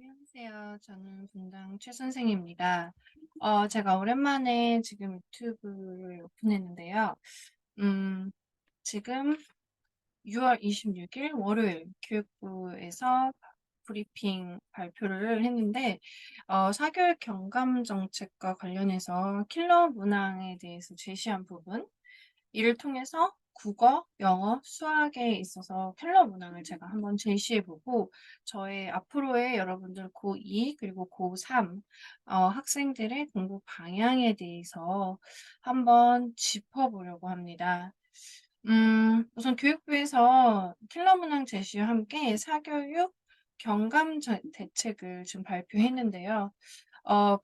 안녕하세요. 저는 분당 최 선생입니다. 제가 오랜만에 지금 유튜브를 오픈했는데요. 음, 지금 6월 26일 월요일 교육부에서 브리핑 발표를 했는데, 사교육 경감 정책과 관련해서 킬러 문항에 대해서 제시한 부분, 이를 통해서 국어, 영어, 수학에 있어서 킬러 문항을 제가 한번 제시해 보고 저의 앞으로의 여러분들 고2 그리고 고3 학생들의 공부 방향에 대해서 한번 짚어 보려고 합니다. 우선 교육부에서 킬러 문항 제시와 함께 사교육 경감 대책을 지금 발표했는데요.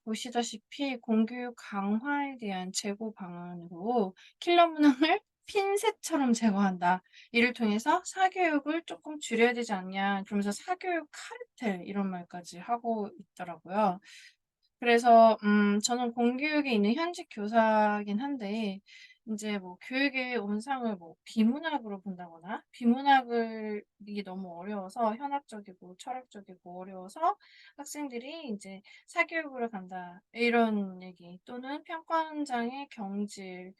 보시다시피 공교육 강화에 대한 재고 방안으로 킬러 문항을 핀셋처럼 제거한다. 이를 통해서 사교육을 조금 줄여야 되지 않냐. 그러면서 사교육 카르텔 이런 말까지 하고 있더라고요. 그래서 저는 공교육에 있는 현직 교사긴 한데 이제 뭐 교육의 온상을 뭐 비문학으로 본다거나 비문학을 이게 너무 어려워서 현학적이고 철학적이고 어려워서 학생들이 이제 "사교육으로 간다." 이런 얘기 또는 평가원장의 경질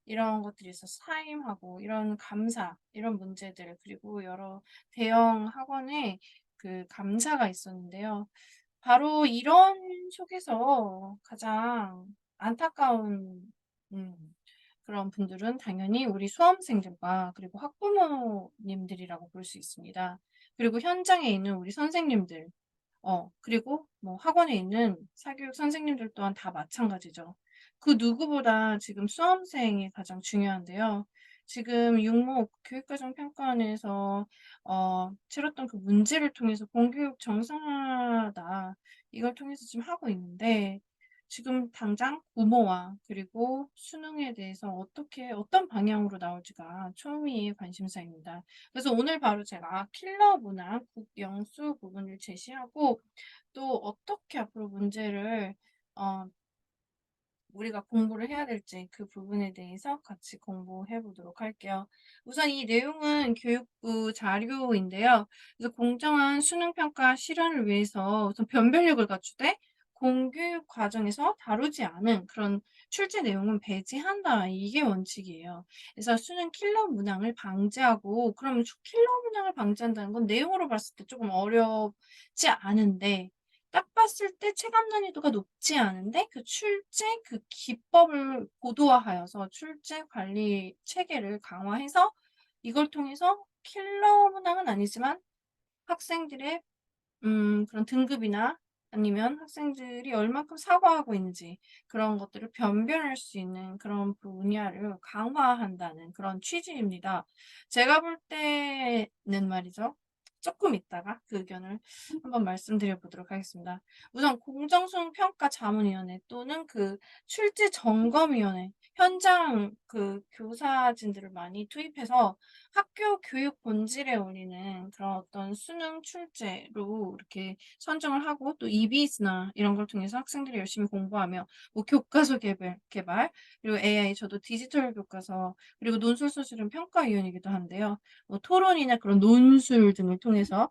이런 것들이 있어서 사임하고 이런 감사 이런 문제들 그리고 여러 대형 학원의 그 감사가 있었는데요. 바로 이런 속에서 가장 안타까운 음 그런 분들은 당연히 우리 수험생들과 그리고 학부모님들이라고 볼 수 있습니다. 그리고 현장에 있는 우리 선생님들 그리고 뭐 학원에 있는 사교육 선생님들 또한 다 마찬가지죠. 그 누구보다 지금 수험생이 가장 중요한데요. 지금 육모 교육과정 평가원에서 치렀던 그 문제를 통해서 "공교육 정상화다." 이걸 통해서 지금 하고 있는데 지금 당장 부모와 그리고 수능에 대해서 어떻게 어떤 방향으로 나올지가 초미의 관심사입니다. 그래서 오늘 바로 제가 킬러 문항 국영수 부분을 제시하고 또 어떻게 앞으로 문제를 어 우리가 공부를 해야 될지 그 부분에 대해서 같이 공부해 보도록 할게요. 우선 이 내용은 교육부 자료인데요. 그래서 공정한 수능 평가 실현을 위해서 우선 변별력을 갖추되 공교육 과정에서 다루지 않은 그런 출제 내용은 배제한다. 이게 원칙이에요. 그래서 수능 킬러 문항을 방지하고 그러면 킬러 문항을 방지한다는 건 내용으로 봤을 때 조금 어렵지 않은데 딱 봤을 때 체감 난이도가 높지 않은데 그 출제 그 기법을 고도화하여서 출제 관리 체계를 강화해서 이걸 통해서 킬러 문항은 아니지만 학생들의 그런 등급이나 아니면 학생들이 얼마큼 사고하고 있는지 그런 것들을 변별할 수 있는 그런 분야를 강화한다는 그런 취지입니다. 제가 볼 때는 말이죠. 조금 있다가 그 의견을 한번 말씀드려 보도록 하겠습니다. 우선 공정수능 평가 자문위원회 또는 그 출제 점검위원회 현장 그 교사진들을 많이 투입해서 학교 교육 본질에 어울리는 그런 어떤 수능 출제로 이렇게 선정을 하고 또 EBS나 이런 걸 통해서 학생들이 열심히 공부하며 뭐 교과서 개발 그리고 AI 저도 디지털 교과서 그리고 논술서술은 평가위원이기도 한데요. 뭐 토론이나 그런 논술 등을 통해서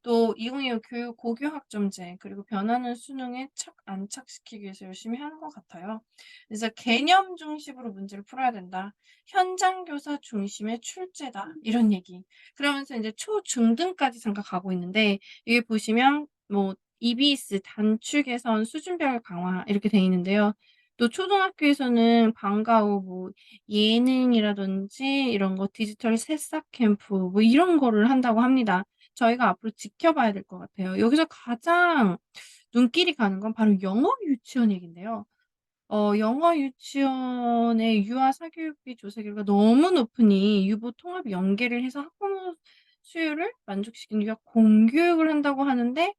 또 2025 교육 고교 학점제 그리고 변하는 수능에 안착시키기 위해서 열심히 하는 것 같아요. 그래서 개념 중심으로 문제를 풀어야 된다. 현장 교사 중심의 출제다. 이런 얘기. 그러면서 이제 초중등까지 잠깐 가고 있는데 여기 보시면 뭐 EBS 단축 개선 수준별 강화 이렇게 돼 있는데요. 또 초등학교에서는 방과 후 뭐 예능이라든지 이런 거 디지털 새싹 캠프 뭐 이런 거를 한다고 합니다. 저희가 앞으로 지켜봐야 될 것 같아요. 여기서 가장 눈길이 가는 건 바로 영어 유치원 얘긴데요. 영어 유치원의 유아 사교육비 조사 결과 너무 높으니 유보 통합 연계를 해서 학부모 수요를 만족시키기 위한 공교육을 한다고 하는데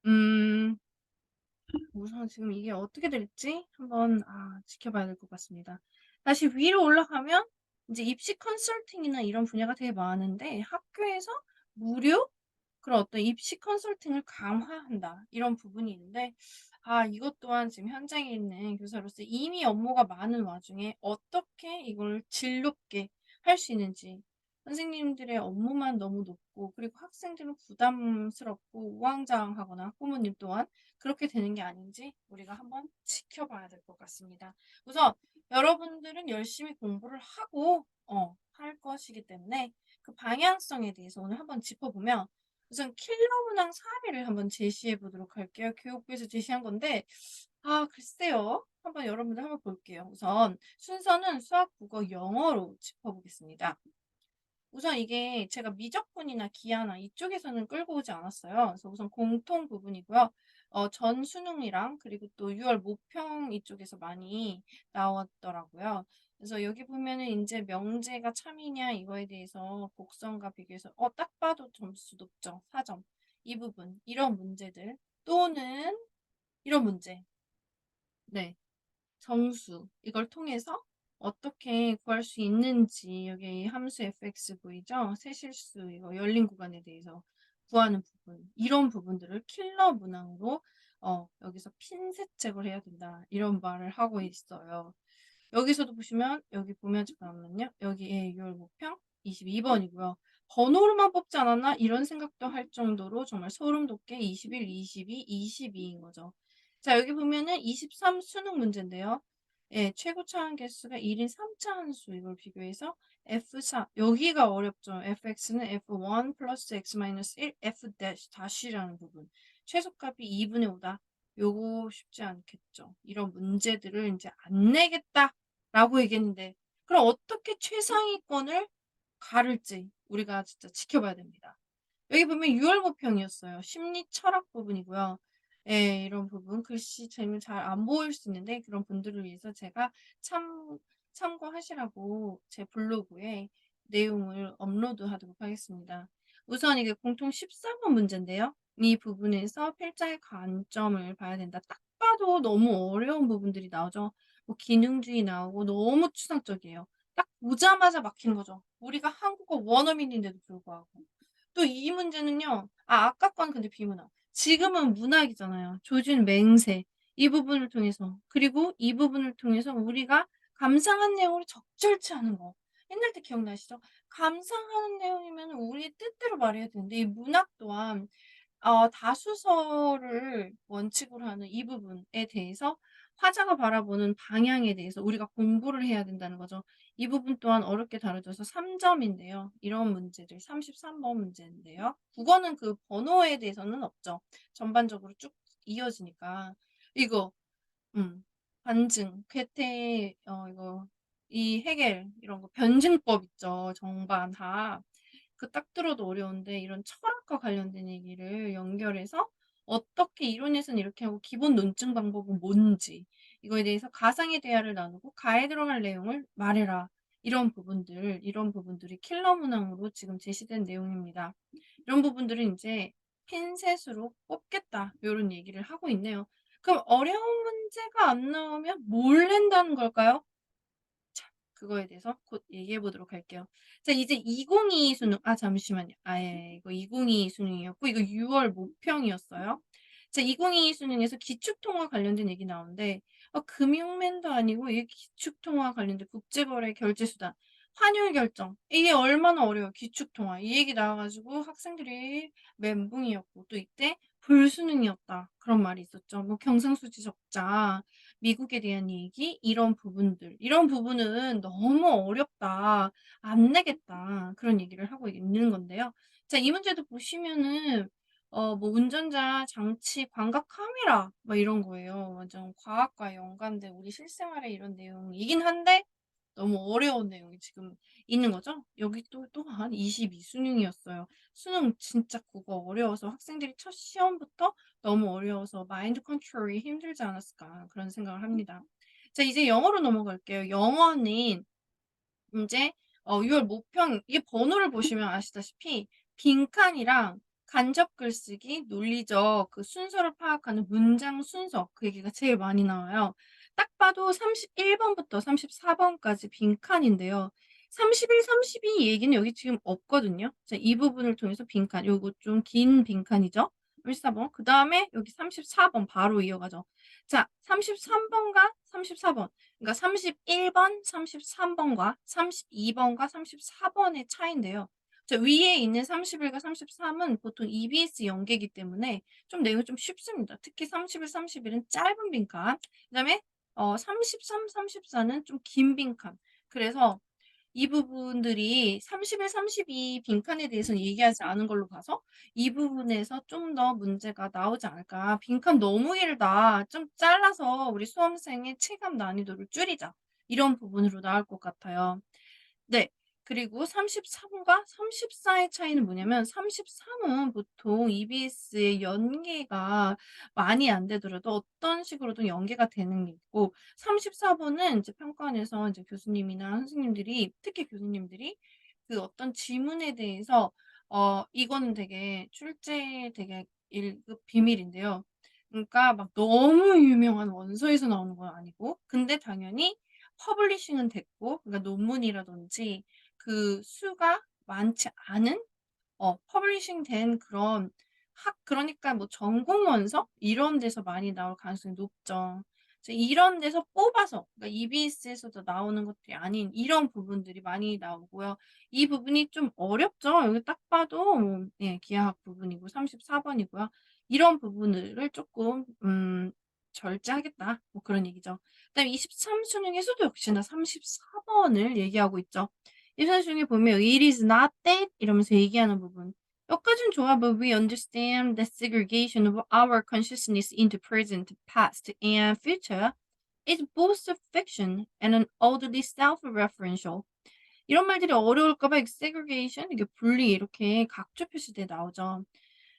음 우선 지금 이게 어떻게 될지 한번 지켜봐야 될 것 같습니다. 다시 위로 올라가면 이제 입시 컨설팅이나 이런 분야가 되게 많은데 학교에서 무료 그런 어떤 입시 컨설팅을 강화한다. 이런 부분이 있는데 이것 또한 지금 현장에 있는 교사로서 이미 업무가 많은 와중에 어떻게 이걸 질 높게 할 수 있는지 선생님들의 업무만 너무 높고 그리고 학생들은 부담스럽고 우왕좌왕하거나 학부모님 또한 그렇게 되는 게 아닌지 우리가 한번 지켜봐야 될 것 같습니다. 우선 여러분들은 열심히 공부를 하고 할 것이기 때문에 그 방향성에 대해서 오늘 한번 짚어보면 우선 킬러 문항 사례를 한번 제시해 보도록 할게요. 교육부에서 제시한 건데 글쎄요. 한번 여러분들 한번 볼게요. 우선 순서는 수학, 국어, 영어로 짚어보겠습니다. 우선 이게 제가 미적분이나 기하나 이쪽에서는 끌고 오지 않았어요. 그래서 우선 공통 부분이고요. 전 수능이랑 그리고 또 6월 모평 이쪽에서 많이 나왔더라고요. 그래서 여기 보면은 인제 명제가 참이냐 이거에 대해서 곡선과 비교해서 딱 봐도 점수 높죠. 4 점. 이 부분 이런 문제들 또는 이런 문제. 네. 점수 이걸 통해서 어떻게 구할 수 있는지 여기 함수 fx 보이죠? 세실수 이거 열린 구간에 대해서 구하는 부분 이런 부분들을 킬러 문항으로 여기서 핀셋책을 해야 된다 이런 말을 하고 있어요. 여기서도 보시면 여기 보면 잠깐만요. 여기에 6월 모평 22 번이고요. '번호로만 뽑지 않았나?' 이런 생각도 할 정도로 정말 소름 돋게 21, 22, 22인 거죠. 자 여기 보면은 23 수능 문제인데요. 예 최고 차항 개수가 1인 3차 함수 이걸 비교해서 F4 여기가 어렵죠. fx는 F1 플러스 x 마이너스 1 F dash 다시라는 부분. 최소값이 2 분의 5다 요거 쉽지 않겠죠. 이런 문제들을 인제 "안 내겠다."라고 얘기했는데 그럼 어떻게 최상위권을 가를지 우리가 진짜 지켜봐야 됩니다. 여기 보면 6월 모평이었어요. 심리 철학 부분이고요. 예 이런 부분 글씨 재미 잘 안 보일 수 있는데 그런 분들을 위해서 제가 참 참고하시라고 제 블로그에 내용을 업로드하도록 하겠습니다. 우선 이게 공통 14번 문제인데요. 이 부분에서 필자의 관점을 봐야 된다. 딱 봐도 너무 어려운 부분들이 나오죠. 뭐 기능주의 나오고 너무 추상적이에요. 딱 보자마자 막히는 거죠. 우리가 한국어 원어민인데도 불구하고. 또 이 문제는요. 아까 건 근데 비문학. 지금은 문학이잖아요. 조준 맹세. 이 부분을 통해서 그리고 이 부분을 통해서 우리가 감상한 내용을 적절치 않은 거. 옛날 때 기억나시죠? 감상하는 내용이면 우리의 뜻대로 말해야 되는데 이 문학 또한 다수설을 원칙으로 하는 이 부분에 대해서 화자가 바라보는 방향에 대해서 우리가 공부를 해야 된다는 거죠. 이 부분 또한 어렵게 다뤄져서 3 점인데요. 이런 문제들 33번 문제인데요. 국어는 그 번호에 대해서는 없죠. 전반적으로 쭉 이어지니까. 이거 반증, 쾌태 이거 이 해겔 이런 거 변증법 있죠. 정반, 합. 그 딱 들어도 어려운데 이런 철학과 관련된 얘기를 연결해서 어떻게 이론에서는 이렇게 하고 기본 논증 방법은 뭔지 이거에 대해서 가상의 대화를 나누고 가에 들어갈 내용을 말해라. 이런 부분들이 킬러 문항으로 지금 제시된 내용입니다. 이런 부분들은 인제 핀셋으로 뽑겠다 요런 얘기를 하고 있네요. 그럼 어려운 문제가 안 나오면 뭘 낸다는 걸까요? 자 그거에 대해서 곧 얘기해 보도록 할게요. 자 이제 2022 수능 잠시만요. 이거 2022 수능이었고 이거 6월 모평이었어요. 자 2022 수능에서 기축통화 관련된 얘기 나오는데 금융맨도 아니고 이게 기축통화 관련된 국제거래 결제수단, 환율 결정 이게 얼마나 어려워요 기축통화. 이 얘기 나와 가지고 학생들이 멘붕이었고 또 이때 불수능이었다 그런 말이 있었죠. 뭐 경상수지 적자 미국에 대한 얘기 이런 부분은 "너무 어렵다. 안 내겠다." 그런 얘기를 하고 있는 건데요. 자 이 문제도 보시면은 뭐 운전자 장치 광각 카메라 막 이런 거예요. 완전 과학과 연관된 우리 실생활의 이런 내용이긴 한데 너무 어려운 내용이 지금 있는 거죠. 여기 또한 22 수능이었어요. 수능 진짜 국어 어려워서 학생들이 첫 시험부터 너무 어려워서 '마인드 컨트롤이 힘들지 않았을까.' 그런 생각을 합니다. 자 이제 영어로 넘어갈게요. 영어는 인제 6월 모평 이게 번호를 보시면 아시다시피 빈칸이랑 간접 글쓰기, 논리적 그 순서를 파악하는 문장 순서 그 얘기가 제일 많이 나와요. 딱 봐도 31 번부터 34 번까지 빈칸인데요. 31, 32 얘기는 여기 지금 없거든요. 자 이 부분을 통해서 빈칸 요거 좀 긴 빈칸이죠. 34 번. 그다음에 여기 34번 바로 이어가죠. 자, 33번과 34번. 그러니까 31번, 33번과 32번과 34번의 차이인데요. 자, 위에 있는 31과 33은 보통 EBS 연계이기 때문에 좀 내용이 좀 쉽습니다. 특히 31, 31은 짧은 빈칸. 그다음에 33, 34는 좀 긴 빈칸. 그래서 이 부분들이 31, 32 빈칸에 대해서는 얘기하지 않은 걸로 봐서 이 부분에서 좀 더 문제가 나오지 않을까. '빈칸 너무 길다. 좀 잘라서 우리 수험생의 체감 난이도를 줄이자.' 이런 부분으로 나올 것 같아요. 네. 그리고 33과 34의 차이는 뭐냐면 33은 보통 EBS의 연계가 많이 안 되더라도 어떤 식으로든 연계가 되는 게 있고 34번은 이제 평가원에서 이제 교수님이나 선생님들이 특히 교수님들이 그 어떤 지문에 대해서 이거는 되게 출제 되게 1급 비밀인데요. 그러니까 막 너무 유명한 원서에서 나오는 건 아니고 근데 당연히 퍼블리싱은 됐고 그러니까 논문이라든지 그 수가 많지 않은 퍼블리싱 된 그런 그러니까 뭐 전공 원서 이런 데서 많이 나올 가능성이 높죠. 이제 이런 데서 뽑아서 그러니까 EBS에서도 나오는 것들이 아닌 이런 부분들이 많이 나오고요. 이 부분이 좀 어렵죠. 여기 딱 봐도 예 기하학 부분이고 34번이고요. 이런 부분들을 쪼끔 절제하겠다 뭐 그런 얘기죠. 그다음에 23 수능에서도 역시나 34번을 얘기하고 있죠. 이 사 중에 보면 "It is not that." 이러면서 얘기하는 부분. 여기까진 좋아. But we understand the segregation of our consciousness into present, past, and future is both a fiction and an oddly self-referential. 이런 말들이 어려울까 봐 segregation 이게 분리 이렇게 각조 표시돼 나오죠.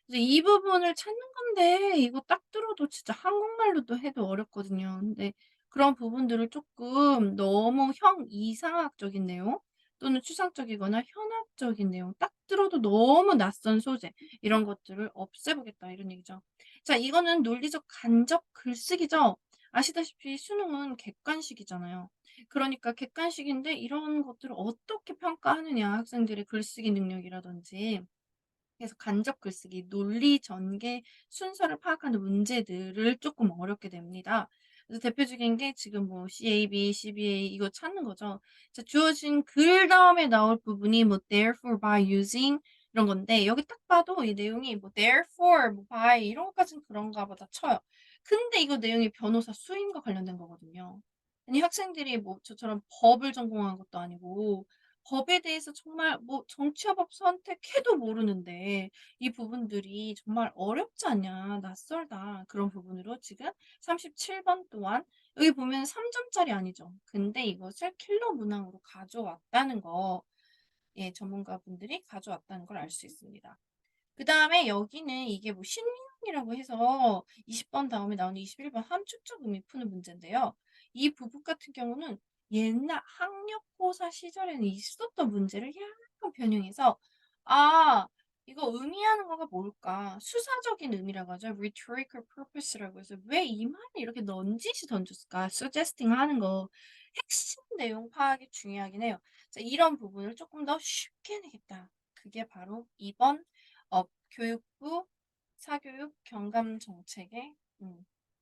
그래서 이 부분을 찾는 건데 이거 딱 들어도 진짜 한국말로도 해도 어렵거든요. 근데 그런 부분들을 조금 너무 이상학적인 내용 또는 추상적이거나 현학적인 내용 딱 들어도 너무 낯선 소재 이런 것들을 없애보겠다 이런 얘기죠. 자 이거는 논리적 간접 글쓰기죠. 아시다시피 수능은 객관식이잖아요. 그러니까 객관식인데 이런 것들을 어떻게 평가하느냐 학생들의 글쓰기 능력이라든지 그래서 간접 글쓰기, 논리 전개 순서를 파악하는 문제들을 조금 어렵게 됩니다. 그래서 대표적인 게 지금 뭐 CAB, CBA 이거 찾는 거죠. 자 주어진 글 다음에 나올 부분이 뭐 therefore, by using 이런 건데 여기 딱 봐도 이 내용이 뭐 therefore, 뭐 by 이런 것까진 그런가 보다 쳐요. 근데 이거 내용이 변호사 수임과 관련된 거거든요. 아니 학생들이 뭐 저처럼 법을 전공한 것도 아니고 법에 대해서 정말 뭐 정치화법 선택해도 모르는데 이 부분들이 정말 어렵지 않냐, 낯설다. 그런 부분으로 지금 37번 또한 여기 보면 3 점짜리 아니죠. 근데 이것을 킬러 문항으로 가져왔다는 거 예 전문가분들이 가져왔다는 걸 알 수 있습니다. 그다음에 여기는 이게 뭐 신유형이라고 해서 20번 다음에 나오는 21번 함축적 의미 푸는 문제인데요. 이 부분 같은 경우는 옛날 학력고사 시절에는 있었던 문제를 약간 변형해서 아 이거 의미하는 거가 뭘까? 수사적인 의미라고 하죠. rhetorical purpose라고 해서 '왜 이 말을 이렇게 넌지시 던졌을까?' suggesting 하는 거. 핵심 내용 파악이 중요하긴 해요. 자 이런 부분을 조금 더 쉽게 내겠다. 그게 바로 2번 교육부 사교육 경감 정책의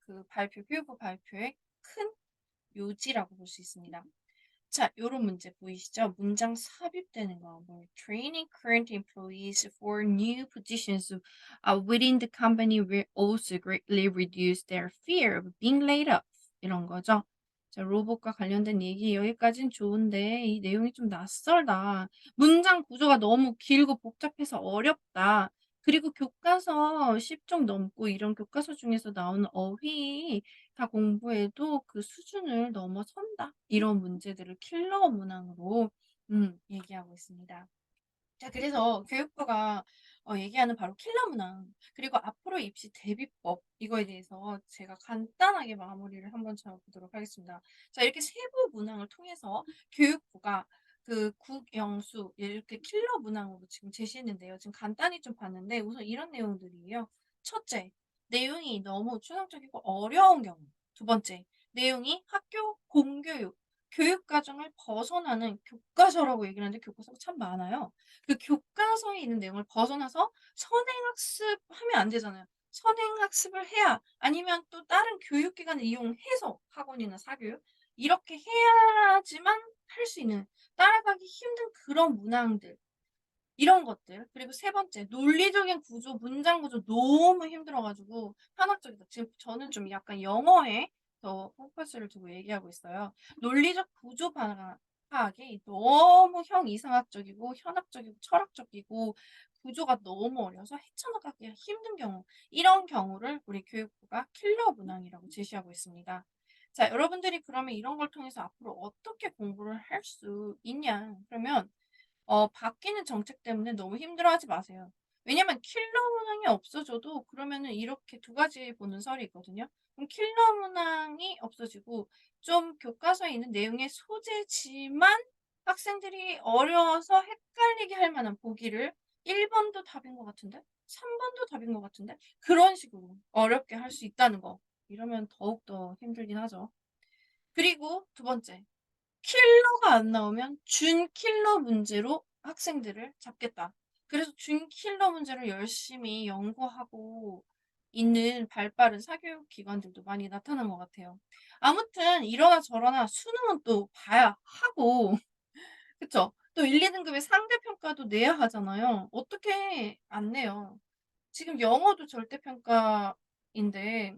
그 교육부 발표의 큰 요지라고 볼 수 있습니다. 자, 요런 문제 보이시죠? 문장 삽입되는 거. 뭐 training current employees for new positions within the company will also greatly reduce their fear of being laid off. 이런 거죠. 자, 로봇과 관련된 얘기 여기까진 좋은데 이 내용이 좀 낯설다. 문장 구조가 너무 길고 복잡해서 어렵다. 그리고 교과서 10종 넘고 이런 교과서 중에서 나오는 어휘 다 공부해도 그 수준을 넘어선다. 이런 문제들을 킬러 문항으로 얘기하고 있습니다. 자 그래서 교육부가 얘기하는 바로 킬러 문항 그리고 앞으로 입시 대비법 이거에 대해서 제가 간단하게 마무리를 한번 잡아 보도록 하겠습니다. 자 이렇게 세부 문항을 통해서 교육부가 그 국영수 이렇게 킬러 문항으로 지금 제시했는데요. 지금 간단히 좀 봤는데 우선 이런 내용들이에요. 첫째, 내용이 너무 추상적이고 어려운 경우. 두 번째, 내용이 학교 공교육, 교육 과정을 벗어나는 교과서라고 얘기를 하는데 교과서가 참 많아요. 그 교과서에 있는 내용을 벗어나서 선행학습하면 안 되잖아요. 선행학습을 해야 아니면 또 다른 교육기관을 이용해서 학원이나 사교육 이렇게 해야지만 할 수 있는 따라가기 힘든 그런 문항들 이런 것들. 그리고 세 번째 논리적인 구조, 문장 구조 너무 힘들어 가지고 현학적이다. 지금 저는 좀 약간 영어에 더 포커스를 두고 얘기하고 있어요. 논리적 구조 파악이 너무 형이상학적이고 현학적이고 철학적이고 구조가 너무 어려워서 헤쳐나가기가 힘든 경우, 이런 경우를 우리 교육부가 킬러 문항이라고 제시하고 있습니다. 자, 여러분들이 그러면 이런 걸 통해서 앞으로 어떻게 공부를 할 수 있냐? 그러면 바뀌는 정책 때문에 너무 힘들어하지 마세요. 왜냐면 킬러 문항이 없어져도 그러면은 이렇게 두 가지 보는 설이 있거든요. 그럼 킬러 문항이 없어지고 좀 교과서에 있는 내용의 소재지만 학생들이 어려워서 헷갈리게 할 만한 보기를 1 번도 답인 것 같은데 3 번도 답인 것 같은데 그런 식으로 어렵게 할 수 있다는 거. 이러면 더욱더 힘들긴 하죠. 그리고 두 번째. 킬러가 안 나오면 준킬러 문제로 학생들을 잡겠다. 그래서 준킬러 문제를 열심히 연구하고 있는 발빠른 사교육 기관들도 많이 나타난 것 같아요. 아무튼 이러나 저러나 수능은 또 봐야 하고 그쵸? 또 1-2 등급의 상대평가도 내야 하잖아요. 어떻게 안 내요. 지금 영어도 절대평가인데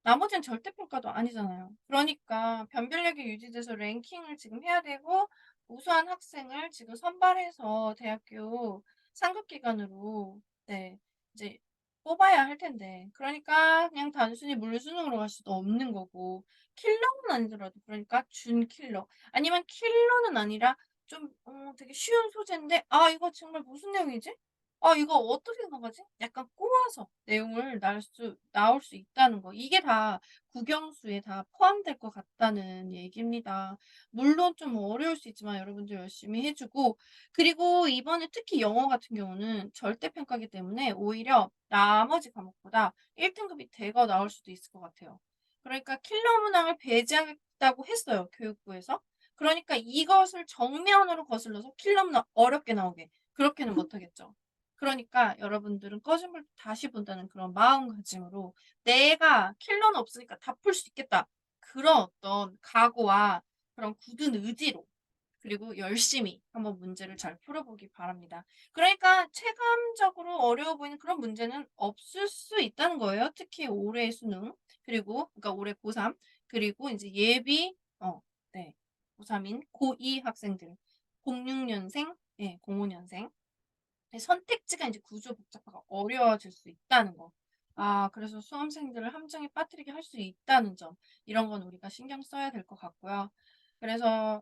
나머지는 절대평가도 아니잖아요. 그러니까 변별력이 유지돼서 랭킹을 지금 해야 되고 우수한 학생을 지금 선발해서 대학교 상급 기관으로 네 이제 뽑아야 할 텐데 그러니까 그냥 단순히 물수능으로 갈 수도 없는 거고 킬러는 아니더라도 그러니까 준킬러 아니면 킬러는 아니라 좀 되게 쉬운 소재인데 '아 이거 정말 무슨 내용이지? 아 이거 어떻게 나가지?' 약간 꼬아서 내용을 나올 수 있다는 거. 이게 다 국영수에 다 포함될 것 같다는 얘기입니다. 물론 좀 어려울 수 있지만 여러분들 열심히 해 주고 그리고 이번에 특히 영어 같은 경우는 절대평가기 때문에 오히려 나머지 과목보다 1 등급이 대거 나올 수도 있을 것 같아요. 그러니까 킬러 문항을 배제하겠다고 했어요, 교육부에서. 그러니까 이것을 정면으로 거슬러서 킬러 문항 어렵게 나오게 그렇게는 못 하겠죠. 그러니까 여러분들은 꺼진 불 다시 본다는 그런 마음가짐으로 '내가 킬러는 없으니까 다 풀 수 있겠다.' 그런 어떤 각오와 그런 굳은 의지로 그리고 열심히 한번 문제를 잘 풀어보기 바랍니다. 그러니까 체감적으로 어려워 보이는 그런 문제는 없을 수 있다는 거예요. 특히 올해 수능 그리고 그러니까 올해 고3 그리고 인제 예비 네 고3인 고2 학생들 06년생 예 05년생 선택지가 이제 구조 복잡화가 어려워질 수 있다는 거. 아 그래서 수험생들을 함정에 빠뜨리게 할 수 있다는 점. 이런 건 우리가 신경 써야 될 것 같고요. 그래서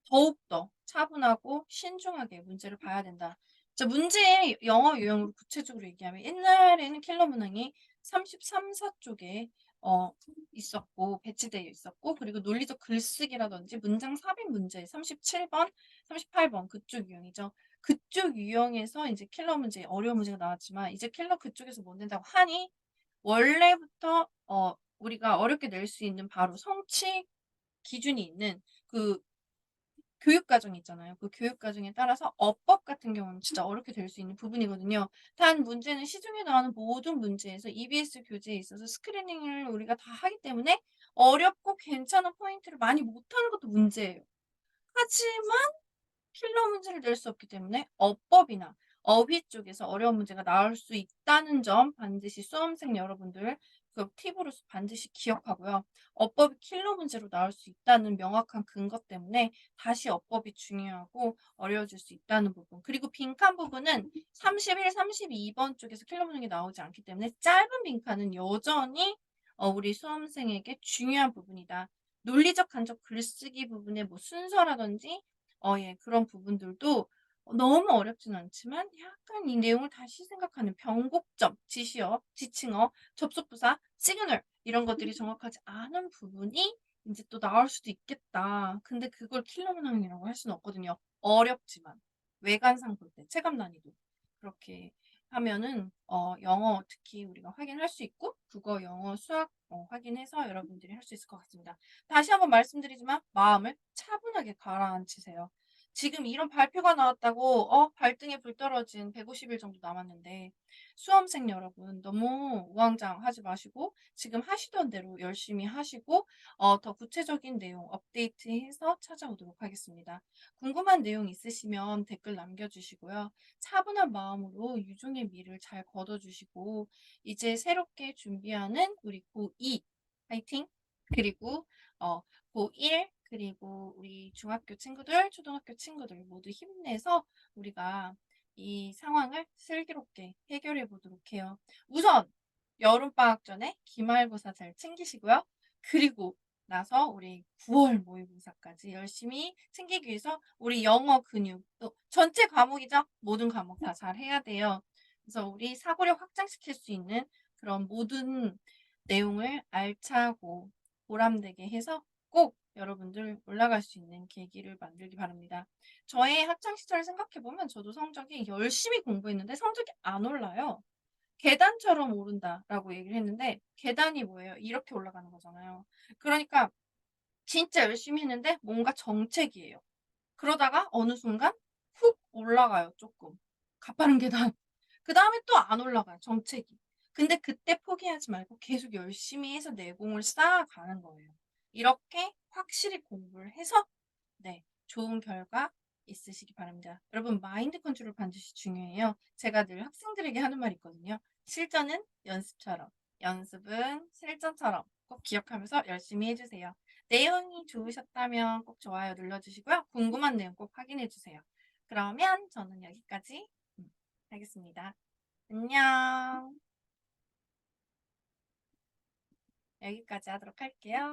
더욱더 차분하고 신중하게 문제를 봐야 된다. 자 문제의 영어 유형으로 구체적으로 얘기하면 옛날에는 킬러 문항이 33-4 쪽에 어 있었고 배치되어 있었고 그리고 논리적 글쓰기라든지 문장 삽입 문제 37 번, 38번 그쪽 유형이죠. 그쪽 유형에서 이제 킬러 문제 어려운 문제가 나왔지만 이제 킬러 그쪽에서 못 낸다고 하니 원래부터 우리가 어렵게 낼 수 있는 바로 성취 기준이 있는 그 교육 과정 있잖아요. 그 교육 과정에 따라서 어법 같은 경우는 진짜 어렵게 될 수 있는 부분이거든요. 단 문제는 시중에 나오는 모든 문제에서 EBS 교재에 있어서 스크리닝을 우리가 다 하기 때문에 어렵고 괜찮은 포인트를 많이 못하는 것도 문제예요. 하지만 킬러 문제를 낼 수 없기 때문에 어법이나 어휘 쪽에서 어려운 문제가 나올 수 있다는 점 반드시 수험생 여러분들 그 팁으로 반드시 기억하고요. 어법이 킬러 문제로 나올 수 있다는 명확한 근거 때문에 다시 어법이 중요하고 어려워질 수 있다는 부분. 그리고 빈칸 부분은 31, 32번 쪽에서 킬러 문항이 나오지 않기 때문에 짧은 빈칸은 여전히 우리 수험생에게 중요한 부분이다. 논리적 간접 글쓰기 부분의 뭐 순서라든지 예. 그런 부분들도 너무 어렵진 않지만 약간 이 내용을 다시 생각하는 변곡점, 지시어, 지칭어, 접속부사, 시그널 이런 것들이 정확하지 않은 부분이 인제 또 나올 수도 있겠다. 근데 그걸 킬러 문항이라고 할 수는 없거든요. 어렵지만. 외관상 볼 때 체감 난이도. 그렇게 하면은 영어 특히 우리가 확인할 수 있고 국어, 영어, 수학 확인해서 여러분들이 할 수 있을 것 같습니다. 다시 한번 말씀드리지만 마음을 차분하게 가라앉히세요. 지금 이런 발표가 나왔다고 발등에 불 떨어진 150일 정도 남았는데 수험생 여러분 너무 우왕좌왕하지 마시고 지금 하시던 대로 열심히 하시고 더 구체적인 내용 업데이트해서 찾아오도록 하겠습니다. 궁금한 내용 있으시면 댓글 남겨주시고요. 차분한 마음으로 유종의 미를 잘 거둬주시고 이제 새롭게 준비하는 우리 고2 화이팅! 그리고 고1 그리고 우리 중학교 친구들, 초등학교 친구들 모두 힘내서 우리가 이 상황을 슬기롭게 해결해 보도록 해요. 우선 여름방학 전에 기말고사 잘 챙기시고요. 그리고 나서 우리 9월 모의고사까지 열심히 챙기기 위해서 우리 영어 근육 또 전체 과목이죠. 모든 과목 다 잘해야 돼요. 그래서 우리 사고력 확장시킬 수 있는 그런 모든 내용을 알차고 보람되게 해서 꼭 여러분들 올라갈 수 있는 계기를 만들기 바랍니다. 저의 학창 시절을 생각해 보면 저도 성적이 열심히 공부했는데 성적이 안 올라요. "계단처럼 오른다."라고 얘기를 했는데 계단이 뭐예요? 이렇게 올라가는 거잖아요. 그러니까 진짜 열심히 했는데 뭔가 정체기예요. 그러다가 어느 순간 훅 올라가요 쪼끔. 가파른 계단. 그다음에 또 안 올라가요 정체기. 근데 그때 포기하지 말고 계속 열심히 해서 내공을 쌓아가는 거예요. 이렇게 확실히 공부를 해서 네 좋은 결과 있으시기 바랍니다. 여러분 마인드 컨트롤 반드시 중요해요. 제가 늘 학생들에게 하는 말이 있거든요. "실전은 연습처럼, 연습은 실전처럼." 꼭 기억하면서 열심히 해 주세요. 내용이 좋으셨다면 꼭 좋아요 눌러주시고요. 궁금한 내용 꼭 확인해 주세요. 그러면 저는 여기까지 하겠습니다. 안녕. 여기까지 하도록 할게요.